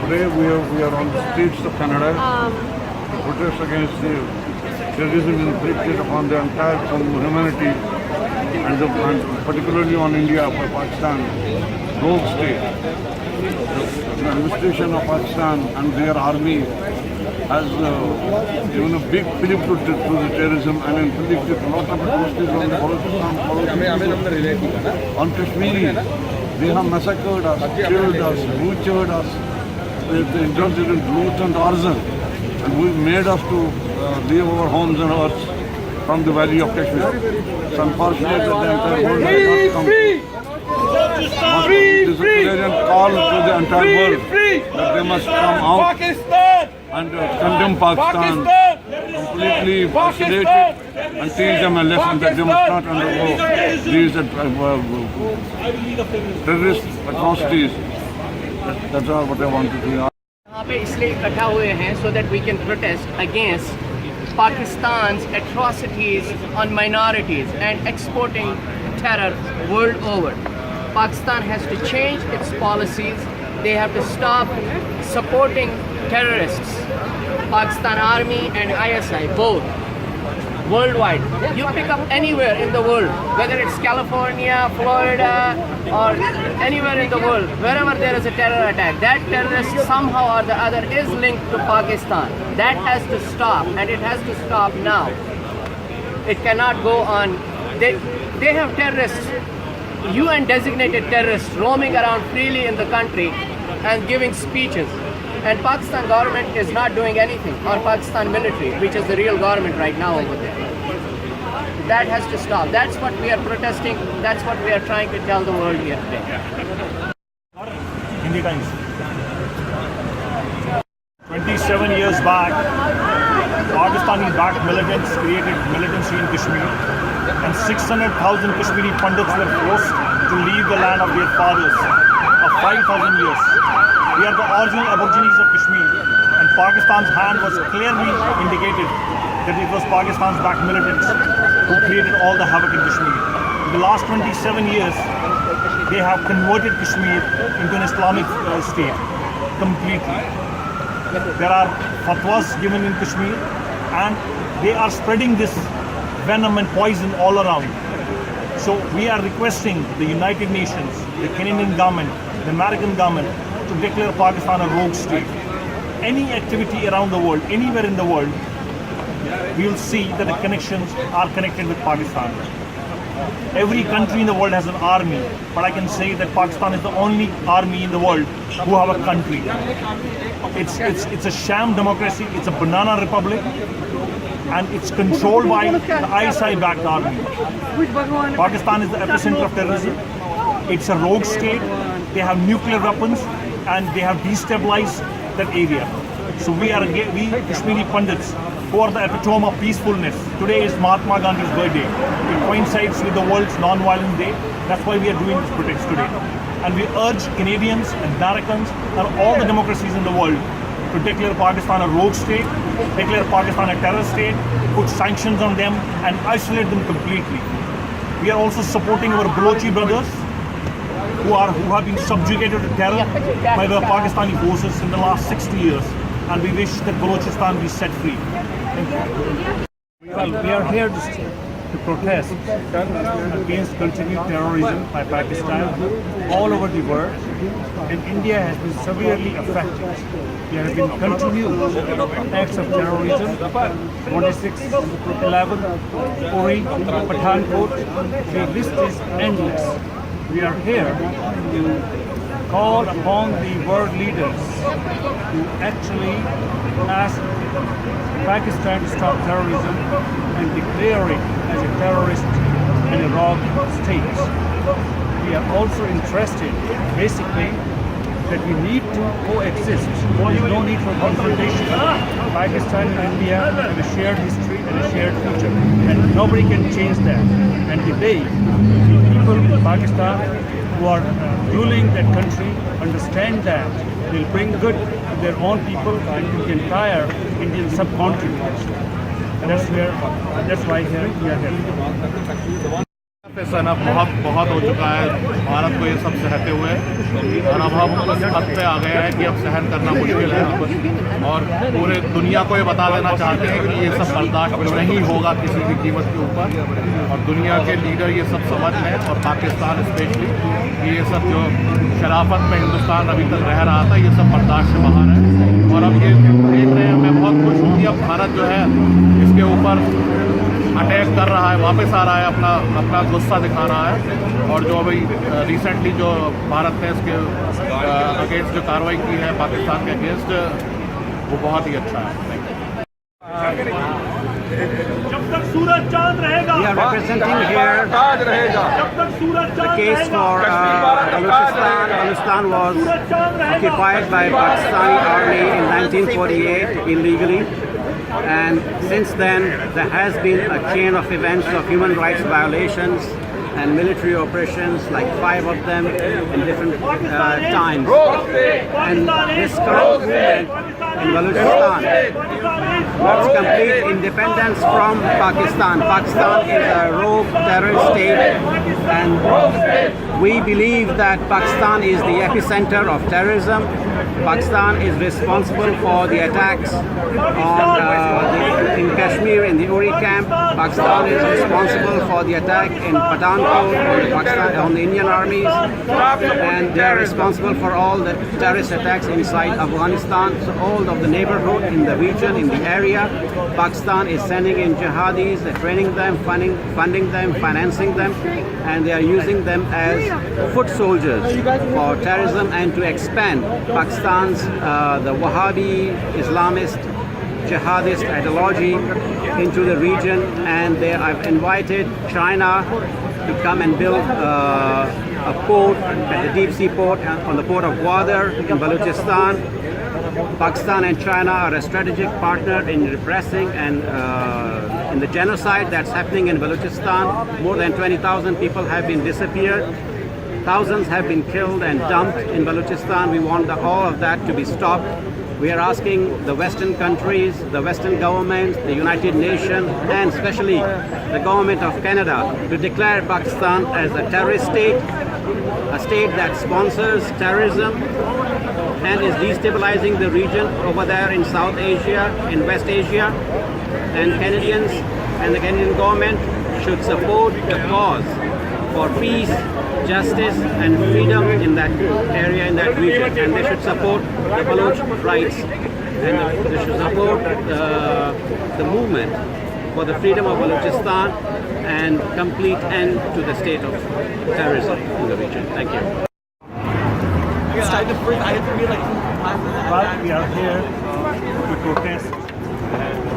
Today we are on the streets of Canada to protest against the terrorism inflicted upon the entire humanity and particularly on India for Pakistan, rogue state. The administration of Pakistan and their army has given a big fillip to the terrorism and inflicted a lot of atrocities on the Balochis, on Kashmir. They have massacred us, killed us, butchered us. They indulged in loot and arson, and we made us to leave our homes and earths from the valley of Kashmir. It's unfortunate that the entire world has not come. This is a clarion call to the entire world that they must come out and condemn Pakistan, completely isolated, and teach them a lesson that they must not undergo these terrorist atrocities. That's all what I want to do. यहाँ पे इसलिए इकट्ठा हुए हैं so that we can protest against Pakistan's atrocities on minorities and exporting terror world over. Pakistan has to change its policies. They have to stop supporting terrorists. Pakistan Army and ISI both worldwide. You pick up anywhere in the world, whether it's California, Florida, or anywhere in the world, wherever there is a terror attack, that terrorist somehow or the other is linked to Pakistan. That has to stop, and it has to stop now. It cannot go on. They have terrorists, UN designated terrorists, roaming around freely in the country and giving speeches. And Pakistan government is not doing anything, or Pakistan military, which is the real government right now over there. That has to stop. That's what we are protesting. That's what we are trying to tell the world here today. Hindi Times. 27 years back, Pakistani-backed militants created militancy in Kashmir, and 600,000 Kashmiri Pandits were forced to leave the land of their fathers of 5,000 years. We are the original aborigines of Kashmir, and Pakistan's hand was clearly indicated that it was Pakistan's backed militants who created all the havoc in Kashmir. In the last 27 years, they have converted Kashmir into an Islamic state completely. There are fatwas given in Kashmir, and they are spreading this venom and poison all around. So we are requesting the United Nations, the Canadian government, the American government, to declare Pakistan a rogue state. Any activity around the world, anywhere in the world, we will see that the connections are connected with Pakistan. Every country in the world has an army, but I can say that Pakistan is the only army in the world who have a country. It's a sham democracy, it's a banana republic, and it's controlled by the ISI-backed army. Pakistan is the epicenter of terrorism. It's a rogue state. They have nuclear weapons, and they have destabilized that area. So we Kashmiri Pandits, who are the epitome of peacefulness. Today is Mahatma Gandhi's birthday. It coincides with the world's non-violent day. That's why we are doing this protest today. And we urge Canadians and Americans and all the democracies in the world to declare Pakistan a rogue state, declare Pakistan a terror state, put sanctions on them, and isolate them completely. We are also supporting our Balochi brothers, who have been subjugated to terror by the Pakistani forces in the last 60 years, and we wish that Balochistan be set free. Thank you. Well, we are here to protest against continued terrorism by Pakistan all over the world, and India has been severely affected. There have been continued acts of terrorism, 26/11, Uri, Pathankot. The list is endless. We are here to call upon the world leaders to actually ask Pakistan to stop terrorism and declare it as a terrorist and a rogue state. We are also interested, basically, that we need to coexist. There is no need for confrontation. Pakistan and India have a shared history and a shared future, and nobody can change that. And today, the people in Pakistan who are ruling that country understand that they'll bring good to their own people and to the entire Indian subcontinent. That's why we are here. सनक बहुत हो चुका है भारत को ये सब सहते हुए, और अब हम उस हद पे आ गए हैं कि अब सहन करना मुश्किल है, और पूरे दुनिया को ये बता देना चाहते हैं कि ये सब बर्दाश्त नहीं होगा किसी भी कीमत के ऊपर, और दुनिया के लीडर ये सब समझ लें, और पाकिस्तान स्पेशली, कि ये सब जो शराफत में हिंदुस्तान अभी तक रह रहा था ये सब बर्दाश्त से बाहर है। और अब ये देख रहे हैं, मैं बहुत खुश हूँ कि अब भारत जो है इसके ऊपर अटैक कर रहा है, वापस आ रहा है, अपना गुस्सा दिखा रहा है, और जो अभी रिसेंटली जो भारत ने इसके अगेंस्ट जो कार्रवाई की है पाकिस्तान के अगेंस्ट, वो बहुत ही अच्छा है। We are representing here the case for Balochistan. Balochistan was occupied by Pakistani army in 1948 illegally. And since then, there has been a chain of events of human rights violations and military operations, like 5 of them in different times. And this current movement in Balochistan wants complete independence from Pakistan. Pakistan is a rogue terrorist state, and we believe that Pakistan is the epicenter of terrorism. Pakistan is responsible for the attacks in Kashmir in the Uri camp. Pakistan is responsible for the attack in Pathankot on the Indian armies, and they are responsible for all the terrorist attacks inside Afghanistan. So all of the neighborhood in the region, in the area, Pakistan is sending in jihadis, training them, funding them, financing them, and they are using them as foot soldiers for terrorism and to expand Pakistan's the Wahhabi Islamist jihadist ideology into the region. And they have invited China to come and build a port, the deep sea port on the port of Gwadar in Balochistan. Pakistan and China are a strategic partner in repressing and in the genocide that's happening in Balochistan. More than 20,000 people have been disappeared. Thousands have been killed and dumped in Balochistan. We want all of that to be stopped. We are asking the Western countries, the Western governments, the United Nations, and especially the government of Canada to declare Pakistan as a terrorist state, a state that sponsors terrorism and is destabilizing the region over there in South Asia, in West Asia. And Canadians and the Canadian government should support the cause for peace, justice and freedom in that area, in that region, and they should support the Baloch rights, and they should support the movement for the freedom of Balochistan and complete end to the state of terrorism in the region. Thank you. But we are here to protest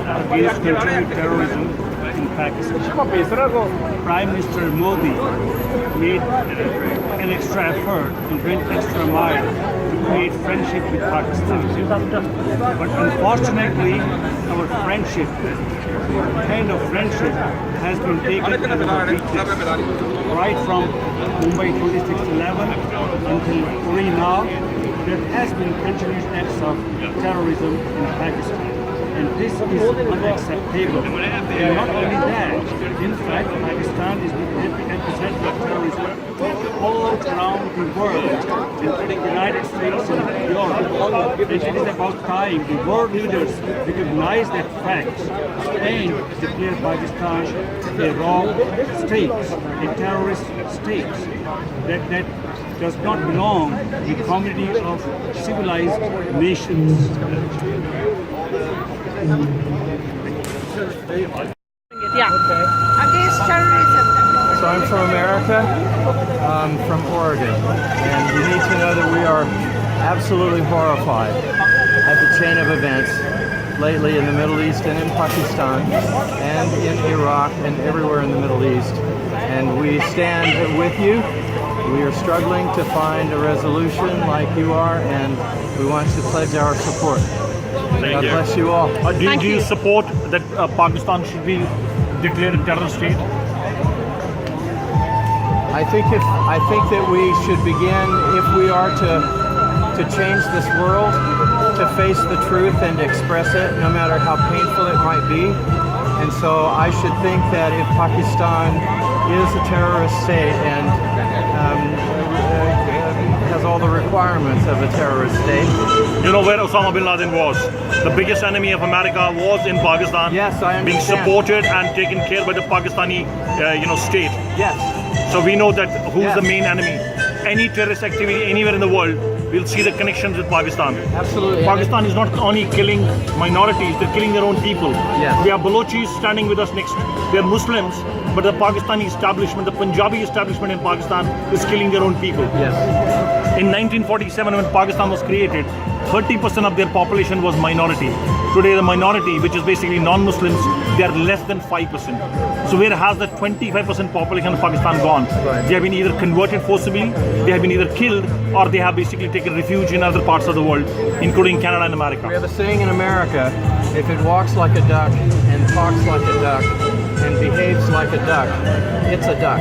against continued terrorism in Pakistan. Prime Minister Modi made an extra effort and went extra mile to create friendship with Pakistan. But unfortunately, our friendship, kind of friendship, has been taken as a weakness. Right from Mumbai 2611 until Uri now, there has been continuous acts of terrorism in Pakistan. And this is unacceptable. And not only that, in fact, Pakistan is the epicenter of terrorism all around the world, including the United States and Europe. And it is about time the world leaders recognize that fact and declare Pakistan a wrong state, a terrorist state that does not belong to the community of civilized nations. Yeah, against terrorism. So I'm from America, from Oregon, and you need to know that we are absolutely horrified at the chain of events lately in the Middle East and in Pakistan and in Iraq and everywhere in the Middle East. And we stand with you. We are struggling to find a resolution like you are, and we want to pledge our support. God bless you all. Do you support that Pakistan should be declared a terrorist state? I think that we should begin, if we are to change this world, to face the truth and express it, no matter how painful it might be. And so I should think that if Pakistan is a terrorist state and has all the requirements of a terrorist state. You know where Osama bin Laden was? The biggest enemy of America was in Pakistan. Yes, I understand. Being supported and taken care by the Pakistani, state. Yes. So we know that who's Yes. the main enemy. Any terrorist activity anywhere in the world, we'll see the connections with Pakistan. Absolutely. Pakistan is not only killing minorities, they're killing their own people. Yes. We have Balochis standing with us next. They're Muslims, but the Pakistani establishment, the Punjabi establishment in Pakistan is killing their own people. Yes. In 1947, when Pakistan was created, 30% of their population was minority. Today, the minority, which is basically non-Muslims, they are less than 5%. So where has the 25% population of Pakistan gone? Right. They have been either converted forcibly, they have been either killed, or they have basically taken refuge in other parts of the world, including Canada and We America. have a saying in America, if it walks like a duck and talks like a duck and behaves like a duck, it's a duck.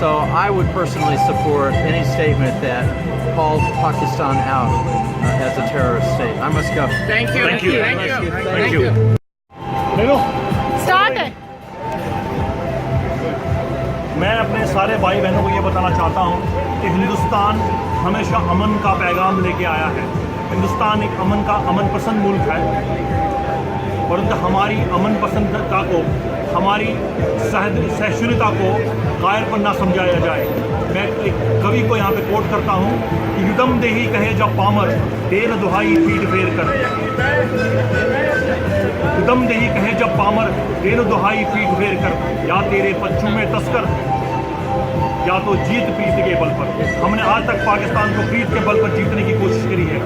So I would personally support any statement that called Pakistan out as a terrorist state. I must go. Thank you. Thank you. Thank you. Thank you. देखो, Start it. मैं अपने सारे भाई बहनों को ये बताना चाहता हूँ कि हिंदुस्तान हमेशा अमन का पैगाम लेके आया है। हिंदुस्तान एक अमन पसंद मुल्क है, परंतु हमारी अमन पसंदता को, हमारी सहिष्णुता को कायरपन ना समझाया जाए। मैं एक कवि को यहाँ पे कोट करता हूँ कि युदम देही कहे जब पामर, देर दुहाई पीठ फेर कर। युदम देही कहे जब पामर, देर दुहाई पीठ फेर कर। या तेरे पच्चू में तस्कर, या तो जीत प्रीत के बल पर। हमने आज तक पाकिस्तान को प्रीत के बल पर जीतने की कोशिश करी है।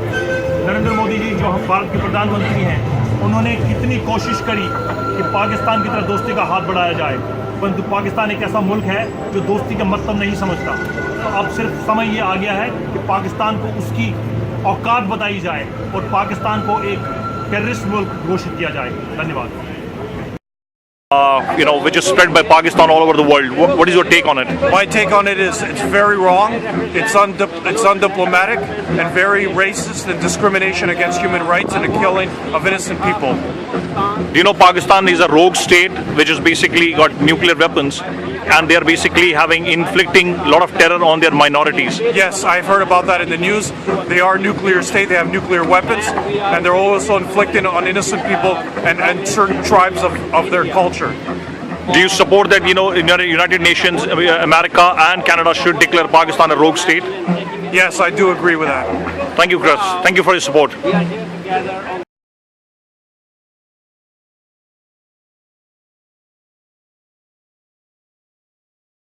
नरेंद्र मोदी जी जो हम भारत के प्रधानमंत्री हैं, उन्होंने कितनी कोशिश करी कि पाकिस्तान की तरफ दोस्ती का हाथ बढ़ाया जाए, परंतु पाकिस्तान एक ऐसा मुल्क है जो दोस्ती का मतलब नहीं समझता। तो अब सिर्फ समय ये आ गया है कि पाकिस्तान को उसकी औकात बताई जाए और पाकिस्तान को एक टेररिस्ट मुल्क घोषित किया जाए। धन्यवाद। Which is spread by Pakistan all over the world. What is your take on it? My take on it is it's very wrong, it's undiplomatic, and very racist and discrimination against human rights and the killing of innocent people. Do you know Pakistan is a rogue state which has basically got nuclear weapons, and they are basically inflicting a lot of terror on their minorities? Yes, I've heard about that in the news. They are a nuclear state, they have nuclear weapons, and they're also inflicting on innocent people and certain tribes of their culture. Do you support that, United Nations, America and Canada should declare Pakistan a rogue state? Yes, I do agree with that. Thank you, Chris. Thank you for your support. We are here together on